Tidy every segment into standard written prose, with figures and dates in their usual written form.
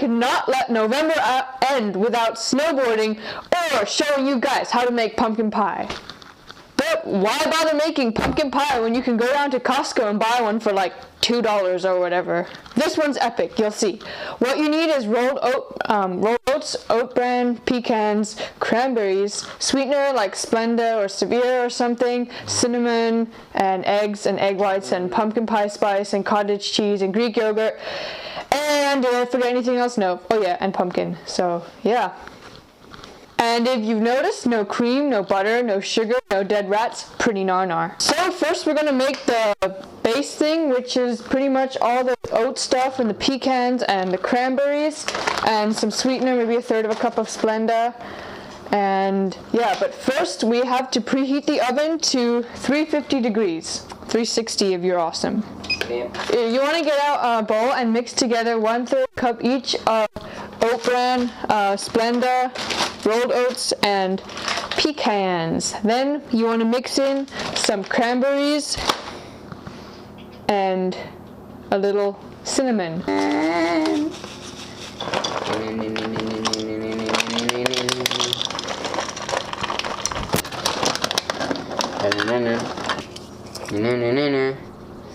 cannot let November end without snowboarding or showing you guys how to make pumpkin pie. But why bother making pumpkin pie when you can go down to Costco and buy one for like $2 or whatever? This one's epic, you'll see. What you need is rolled oats, oat bran, pecans, cranberries, sweetener like Splenda or stevia or something, cinnamon, and eggs and egg whites and pumpkin pie spice and cottage cheese and Greek yogurt. And did I forget anything else? No. Oh yeah, and pumpkin. So yeah. And if you've noticed, no cream, no butter, no sugar, no dead rats, pretty nar. So first we're gonna make the base thing, which is pretty much all the oat stuff and the pecans and the cranberries and some sweetener, maybe 1/3 cup of Splenda. And yeah, but first we have to preheat the oven to 350 degrees, 360 if you're awesome. You want to get out a bowl and mix together 1/3 cup each of oat bran, Splenda, rolled oats, and pecans. Then you want to mix in some cranberries and a little cinnamon.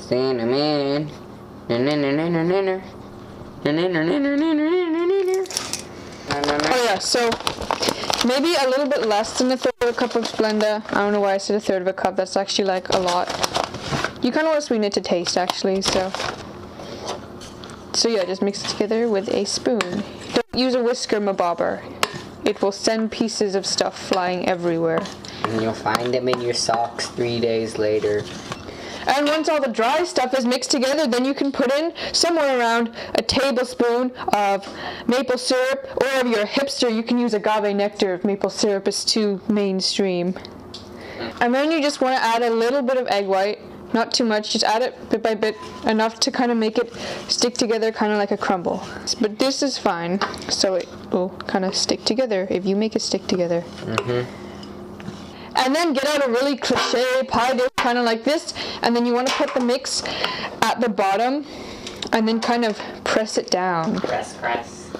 Cinnamon. Oh yeah, so maybe a little bit less than 1/3 cup of Splenda. I don't know why I said 1/3 cup. That's actually like a lot. You kind of want to sweeten it to taste actually, so yeah, just mix it together with a spoon. Don't use a whisker, my bobber. It will send pieces of stuff flying everywhere. And you'll find them in your socks 3 days later. And once all the dry stuff is mixed together, then you can put in somewhere around a tablespoon of maple syrup, or if you're a hipster, you can use agave nectar if maple syrup is too mainstream. And then you just want to add a little bit of egg white, not too much, just add it bit by bit, enough to kind of make it stick together kind of like a crumble. But this is fine, so it will kind of stick together if you make it stick together. And then get out a really cliche pie dish, kind of like this, and then you want to put the mix at the bottom, and then kind of press it down. Press.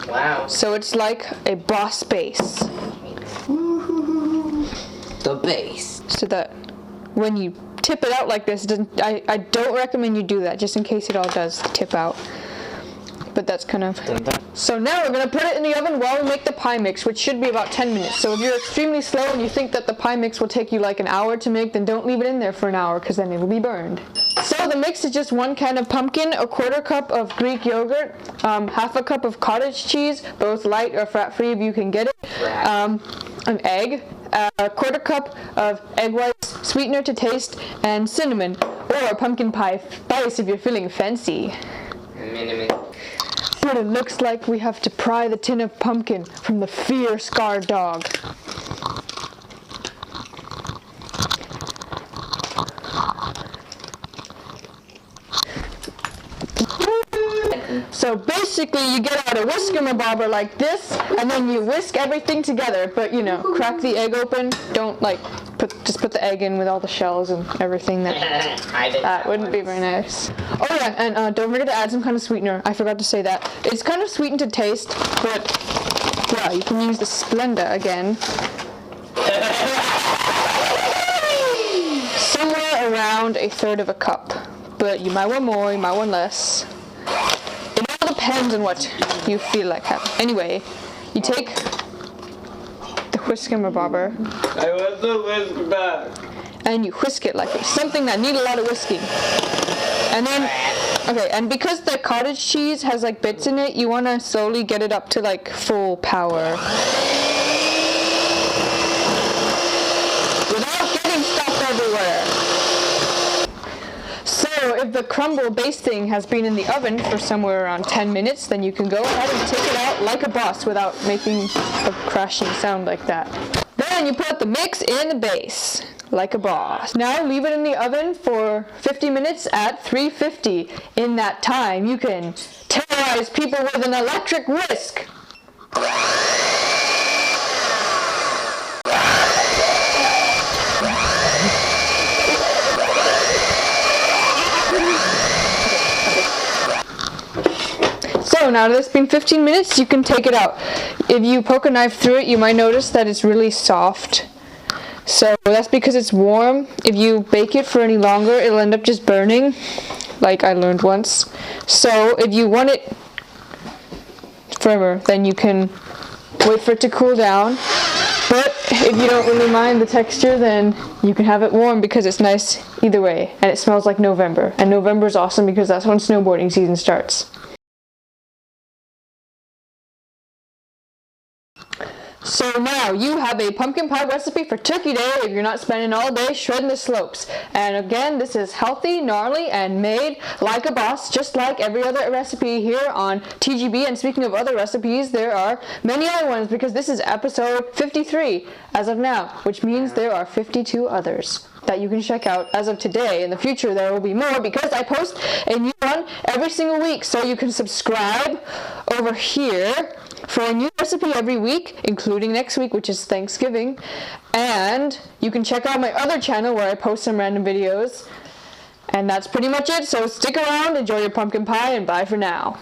Wow. So it's like a boss base. The base. So that when you tip it out like this, I don't recommend you do that, just in case it all does tip out. But that's kind of... So now we're going to put it in the oven while we make the pie mix, which should be about 10 minutes. So if you're extremely slow and you think that the pie mix will take you like an hour to make, then don't leave it in there for an hour, because then it will be burned. So the mix is just 1 can of pumpkin, 1/4 cup of Greek yogurt, 1/2 cup of cottage cheese, both light or fat-free if you can get it, an egg, 1/4 cup of egg whites, sweetener to taste, and cinnamon, or pumpkin pie spice if you're feeling fancy. But it looks like we have to pry the tin of pumpkin from the fear-scarred dog. So basically you get out a whisker bobber like this, and then you whisk everything together, but you know, crack the egg open, don't like just put the egg in with all the shells and everything. That wouldn't be very nice. Oh yeah, and don't forget to add some kind of sweetener. I forgot to say that. It's kind of sweetened to taste, but yeah, you can use the Splenda again. Somewhere around 1/3 cup, but you might want more, you might want less. It all depends on what you feel like having. Anyway, you take the whisker bobber. I want the whisk back. And you whisk it like it's something that needs a lot of whisking. And then, okay, and because the cottage cheese has like bits in it, you want to slowly get it up to like full power. Without getting stuff everywhere. So if the crumble base thing has been in the oven for somewhere around 10 minutes, then you can go ahead and take it out like a boss without making a crashing sound like that. Then you put the mix in the base, like a boss. Now leave it in the oven for 50 minutes at 350. In that time, you can terrorize people with an electric whisk. So So now that it's been 15 minutes, you can take it out. If you poke a knife through it, you might notice that it's really soft. So that's because it's warm. If you bake it for any longer, it'll end up just burning, like I learned once. So if you want it firmer, then you can wait for it to cool down. But if you don't really mind the texture, then you can have it warm because it's nice either way. And it smells like November. And November is awesome because that's when snowboarding season starts. So now you have a pumpkin pie recipe for Turkey Day if you're not spending all day shredding the slopes. And again, this is healthy, gnarly, and made like a boss, just like every other recipe here on TGB. And speaking of other recipes, there are many other ones because this is episode 53 as of now, which means there are 52 others that you can check out as of today. In the future, there will be more because I post a new one every single week. So you can subscribe over here for a new recipe every week, including next week, which is Thanksgiving. And you can check out my other channel where I post some random videos. And that's pretty much it. So stick around, enjoy your pumpkin pie, and bye for now.